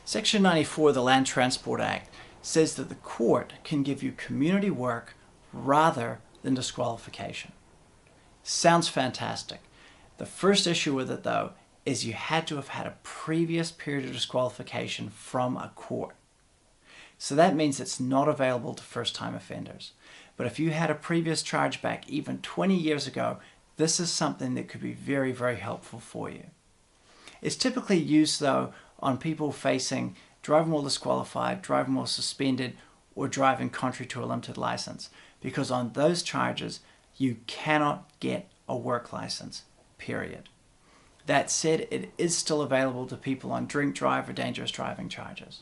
Section 94 of the Land Transport Act says that the court can give you community work rather than disqualification. Sounds fantastic. The first issue with it, though, is you had to have had a previous period of disqualification from a court. So that means it's not available to first-time offenders. But if you had a previous charge back even 20 years ago, this is something that could be very, very helpful for you. It's typically used, though, on people facing driving while disqualified, driving while suspended, or driving contrary to a limited license, because on those charges, you cannot get a work license, period. That said, it is still available to people on drink drive or dangerous driving charges.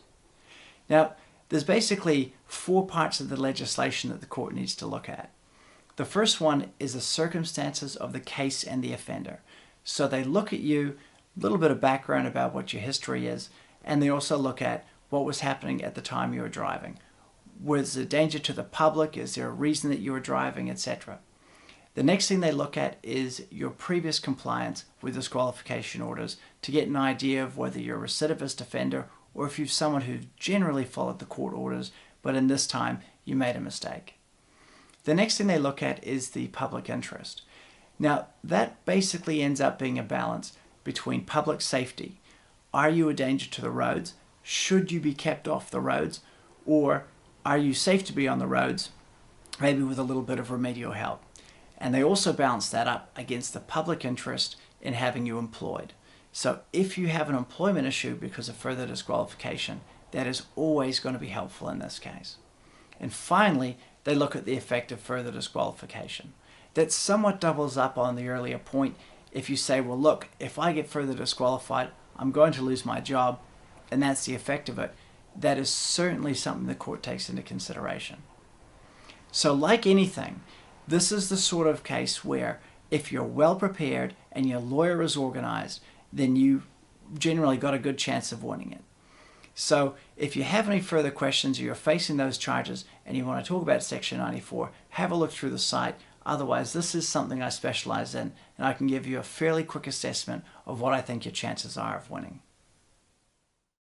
Now, there's basically 4 parts of the legislation that the court needs to look at. The first one is the circumstances of the case and the offender. So they look at you, a little bit of background about what your history is, and they also look at what was happening at the time you were driving. Was there danger to the public? Is there a reason that you were driving, etc.? The next thing they look at is your previous compliance with disqualification orders to get an idea of whether you're a recidivist offender or if you're someone who generally followed the court orders, but in this time you made a mistake. The next thing they look at is the public interest. Now, that basically ends up being a balance between public safety. Are you a danger to the roads? Should you be kept off the roads? Or are you safe to be on the roads, maybe with a little bit of remedial help? And they also balance that up against the public interest in having you employed. So if you have an employment issue because of further disqualification, that is always going to be helpful in this case. And finally, they look at the effect of further disqualification. That somewhat doubles up on the earlier point. If you say, well, look, if I get further disqualified, I'm going to lose my job, and that's the effect of it. That is certainly something the court takes into consideration. So like anything, this is the sort of case where if you're well prepared and your lawyer is organized, then you generally got a good chance of winning it. So if you have any further questions or you're facing those charges and you want to talk about Section 94, have a look through the site. Otherwise, this is something I specialize in, and I can give you a fairly quick assessment of what I think your chances are of winning.